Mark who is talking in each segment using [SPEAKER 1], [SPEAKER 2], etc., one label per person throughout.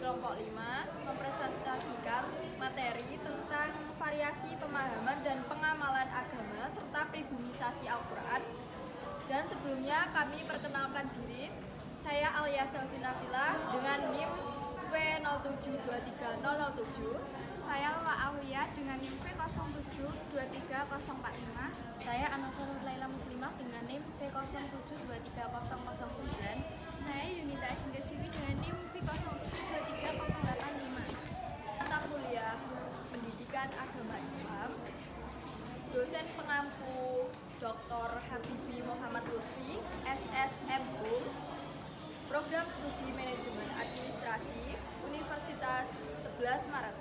[SPEAKER 1] kelompok 5 mempresentasikan materi tentang variasi pemahaman dan pengamalan agama serta pribumisasi Al-Quran. Dan sebelumnya kami perkenalkan diri, saya Alia Selvina Villa dengan NIM V0723007.
[SPEAKER 2] Saya Laura Aulia dengan NIM V072305.
[SPEAKER 3] Saya Anova Nurlaila Muslimah dengan NIM V07230009.
[SPEAKER 2] Saya Yunita Adindasiwi dengan NIM V07230085.
[SPEAKER 1] Mata kuliah Pendidikan Agama Islam, dosen pengampu Dr. Habibi Muhammad Lutfi, SSMU, Program Studi Manajemen Administrasi, Universitas 11 Maret.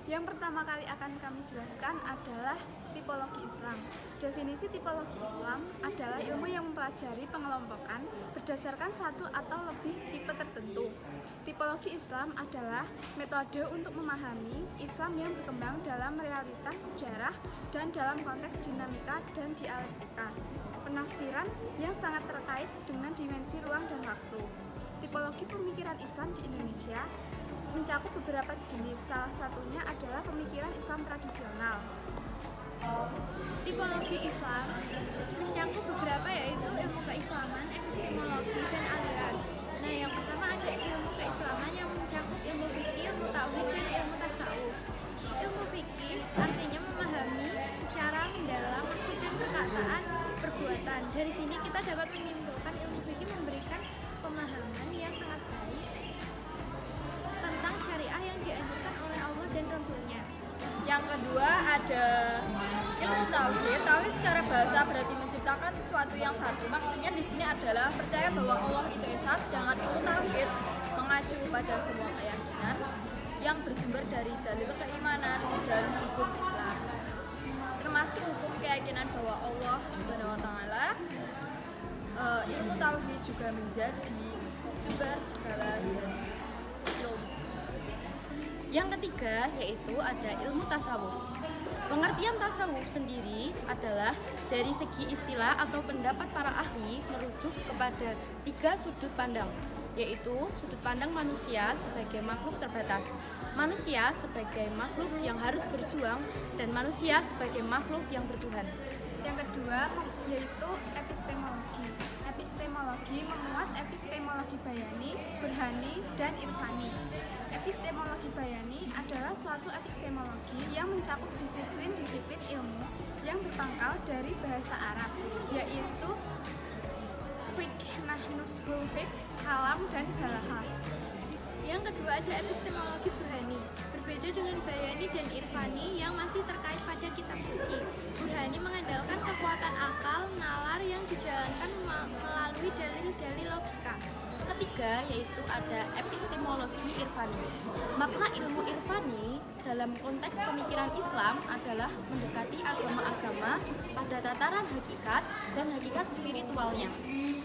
[SPEAKER 2] Yang pertama kali akan kami jelaskan adalah tipologi Islam. Definisi tipologi Islam adalah ilmu yang mempelajari pengelompokan berdasarkan satu atau lebih tipe tertentu. Tipologi Islam adalah metode untuk memahami Islam yang berkembang dalam realitas sejarah dan dalam konteks dinamika dan dialektika. Penafsiran yang sangat terkait dengan dimensi ruang dan waktu. Tipologi pemikiran Islam di Indonesia mencakup beberapa jenis, salah satunya adalah pemikiran Islam tradisional. Tipologi Islam mencakup beberapa, yaitu ilmu keislaman, epistemologi, dan aliran. Nah, yang pertama ada ilmu keislaman yang mencakup ilmu fikih, ilmu tauhid, dan ilmu tasawuf. Ilmu fikih artinya memahami secara mendalam maksud dan perkataan perbuatan. Dari sini kita dapat menyimpulkan ilmu fikih memberikan pemahaman yang sangat baik tentang syariah yang dianjurkan oleh Allah dan Rasul-Nya.
[SPEAKER 1] Yang kedua ada ilmu tauhid. Tauhid secara bahasa berarti menciptakan sesuatu yang satu. Maksudnya di sini adalah percaya bahwa Allah itu esa, sedangkan ilmu tauhid mengacu pada semua keyakinan yang bersumber dari dalil keimanan dan hukum Islam. Termasuk hukum keyakinan bahwa Allah Subhanahu wa taala. Ilmu tauhid juga menjadi sumber segala ilmu.
[SPEAKER 3] Yang ketiga yaitu ada ilmu tasawuf. Pengertian tasawuf sendiri adalah dari segi istilah atau pendapat para ahli merujuk kepada 3 sudut pandang, yaitu sudut pandang manusia sebagai makhluk terbatas, manusia sebagai makhluk yang harus berjuang, dan manusia sebagai makhluk yang bertuhan.
[SPEAKER 2] Yang kedua yaitu epistemologi. Epistemologi memuat epistemologi bayani, burhani, dan irfani. Epistemologi bayani adalah suatu epistemologi yang mencakup disiplin-disiplin ilmu yang berpangkal dari bahasa Arab, yaitu fiqh, nahnus, fiqh, kalam, dan balahah. Yang kedua ada epistemologi burhani. Berbeda dengan bayani dan irfani yang masih terkait pada kitab suci. Burhani mengandalkan kekuatan akal, nalar yang dijalankan melalui dalil-dalil logika.
[SPEAKER 3] Ketiga yaitu ada epistemologi irfani. Makna ilmu irfani dalam konteks pemikiran Islam adalah mendekati agama-agama pada tataran hakikat dan hakikat spiritualnya,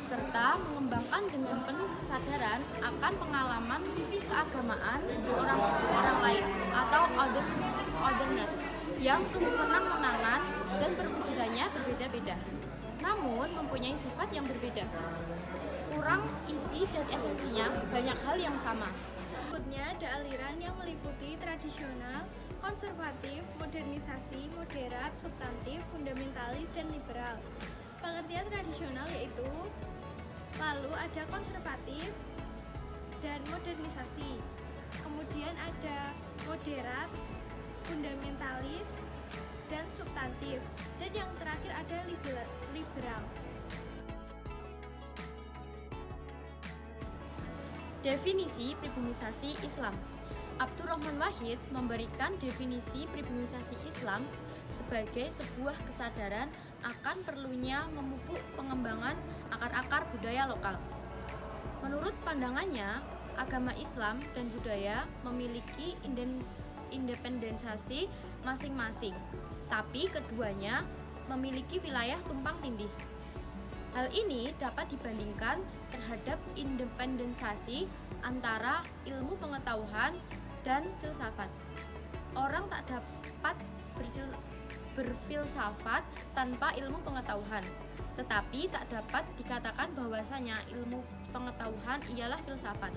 [SPEAKER 3] serta mengembangkan dengan penuh kesadaran akan pengalaman keagamaan orang lain atau otherness yang kesewenang-wenangan dan perwujudannya berbeda-beda, namun mempunyai sifat yang berbeda. Kurang isi dan esensinya banyak hal yang sama.
[SPEAKER 2] Berikutnya ada aliran yang meliputi tradisional, konservatif, modernisasi, moderat, substantif, fundamentalis, dan liberal. Pengertian tradisional yaitu lalu ada konservatif dan modernisasi. Kemudian ada moderat, fundamentalis, dan substantif. Dan yang terakhir ada liberal.
[SPEAKER 3] Definisi pribumisasi Islam. Abdurrahman Wahid memberikan definisi pribumisasi Islam sebagai sebuah kesadaran akan perlunya memupuk pengembangan akar-akar budaya lokal. Menurut pandangannya, agama Islam dan budaya memiliki independensasi masing-masing, tapi keduanya memiliki wilayah tumpang tindih. Hal ini dapat dibandingkan terhadap independensasi antara ilmu pengetahuan dan filsafat. Orang tak dapat berfilsafat tanpa ilmu pengetahuan, tetapi tak dapat dikatakan bahwasanya ilmu pengetahuan ialah filsafat.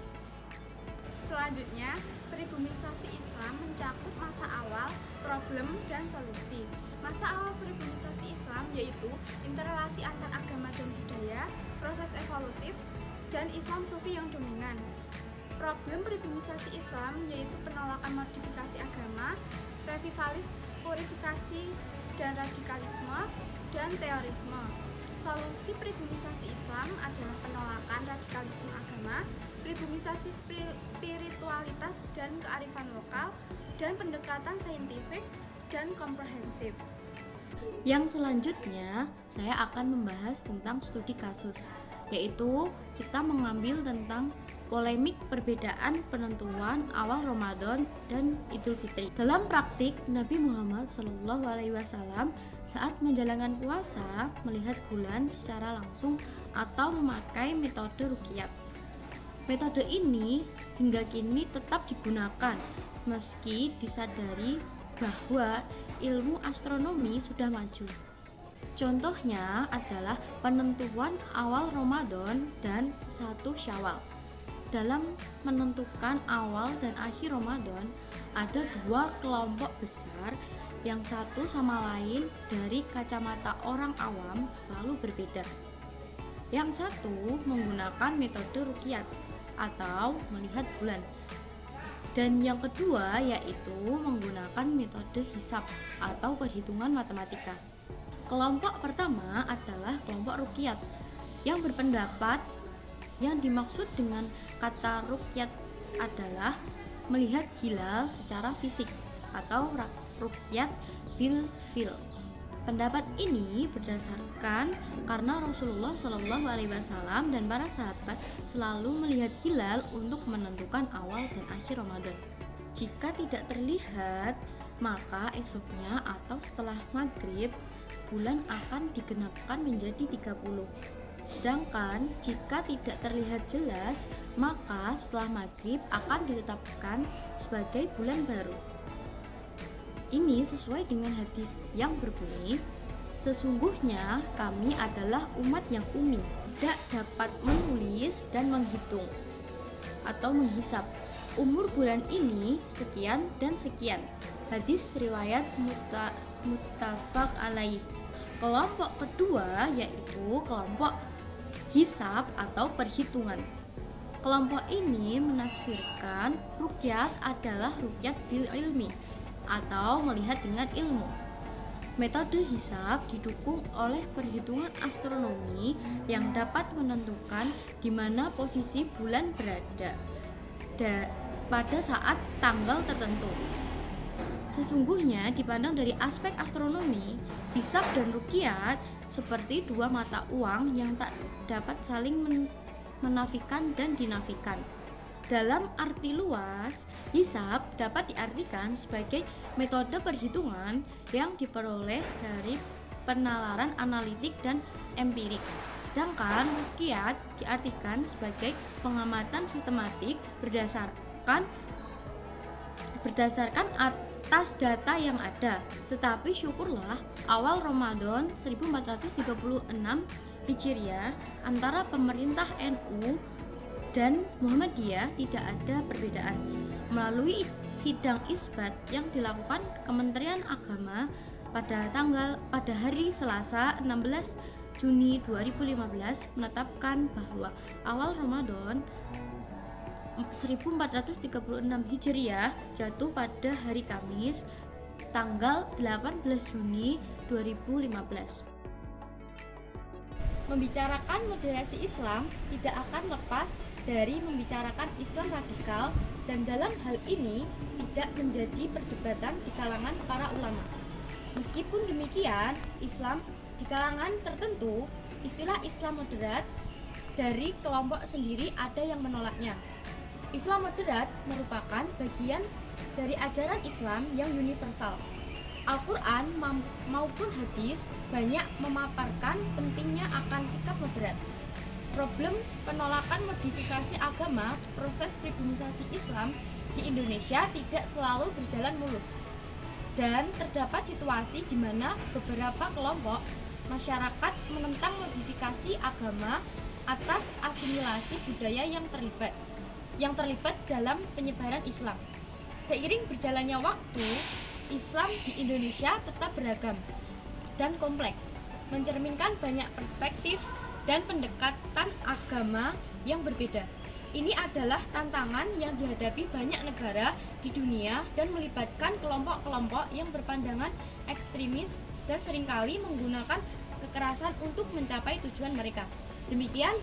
[SPEAKER 2] Selanjutnya, peribumisasi Islam mencakup masa awal, problem, dan solusi. Masa awal peribumisasi Islam yaitu interrelasi antar agama dan budaya, proses evolutif, dan Islam sufi yang dominan. Problem peribumisasi Islam yaitu penolakan modifikasi agama, revivalis, purifikasi, dan radikalisme, dan teorisme. Solusi peribumisasi Islam adalah penolakan radikalisme agama, peribumisasi spiritualitas dan kearifan lokal, dan pendekatan saintifik dan komprehensif.
[SPEAKER 3] Yang selanjutnya, saya akan membahas tentang studi kasus, yaitu kita mengambil tentang polemik perbedaan penentuan awal Ramadan dan Idul Fitri. Dalam praktik, Nabi Muhammad SAW saat menjalankan puasa melihat bulan secara langsung atau memakai metode ruqyah. Metode ini hingga kini tetap digunakan meski disadari bahwa ilmu astronomi sudah maju. Contohnya adalah penentuan awal Ramadan dan 1 Syawal. Dalam menentukan awal dan akhir Ramadan, ada 2 kelompok besar yang satu sama lain dari kacamata orang awam selalu berbeda. Yang satu menggunakan metode ruqyah atau melihat bulan, dan yang kedua yaitu menggunakan metode hisab atau perhitungan matematika. Kelompok pertama adalah kelompok ruqyah yang berpendapat yang dimaksud dengan kata ruqyah adalah melihat hilal secara fisik atau ruqyah bil fil. Pendapat ini berdasarkan karena Rasulullah SAW dan para sahabat selalu melihat hilal untuk menentukan awal dan akhir Ramadan. Jika tidak terlihat, maka esoknya atau setelah maghrib bulan akan digenapkan menjadi 30. Sedangkan jika tidak terlihat jelas, maka setelah maghrib akan ditetapkan sebagai bulan baru. Ini sesuai dengan hadis yang berbunyi, sesungguhnya kami adalah umat yang ummi, tidak dapat menulis dan menghitung atau menghisap. Umur bulan ini sekian dan sekian. Hadis riwayat muttafaq alaih. Kelompok kedua yaitu kelompok hisab atau perhitungan. Kelompok ini menafsirkan ruqyah adalah ruqyah bil ilmi atau melihat dengan ilmu. Metode hisab didukung oleh perhitungan astronomi yang dapat menentukan di mana posisi bulan berada pada saat tanggal tertentu. Sesungguhnya dipandang dari aspek astronomi, hisab dan ruqyah seperti 2 mata uang yang tak dapat saling menafikan dan dinafikan. Dalam arti luas, hisab dapat diartikan sebagai metode perhitungan yang diperoleh dari penalaran analitik dan empirik. Sedangkan ruqyah diartikan sebagai pengamatan sistematik berdasarkan atas data yang ada. Tetapi syukurlah awal Ramadan 1436 Hijriah antara pemerintah NU dan Muhammadiyah tidak ada perbedaan. Melalui sidang isbat yang dilakukan Kementerian Agama pada hari Selasa 16 Juni 2015 menetapkan bahwa awal Ramadan 1436 Hijriah jatuh pada hari Kamis tanggal 18 Juni 2015. Membicarakan moderasi Islam tidak akan lepas dari membicarakan Islam radikal, dan dalam hal ini tidak menjadi perdebatan di kalangan para ulama. Meskipun demikian, Islam di kalangan tertentu, istilah Islam moderat dari kelompok sendiri ada yang menolaknya. Islam moderat merupakan bagian dari ajaran Islam yang universal. Al-Quran maupun hadis banyak memaparkan pentingnya akan sikap moderat. Problem penolakan modifikasi agama, proses pribumisasi Islam di Indonesia tidak selalu berjalan mulus. Dan terdapat situasi di mana beberapa kelompok masyarakat menentang modifikasi agama atas asimilasi budaya yang terlibat dalam penyebaran Islam. Seiring berjalannya waktu, Islam di Indonesia tetap beragam dan kompleks, mencerminkan banyak perspektif dan pendekatan agama yang berbeda. Ini adalah tantangan yang dihadapi banyak negara di dunia dan melibatkan kelompok-kelompok yang berpandangan ekstremis dan seringkali menggunakan kekerasan untuk mencapai tujuan mereka. Demikian.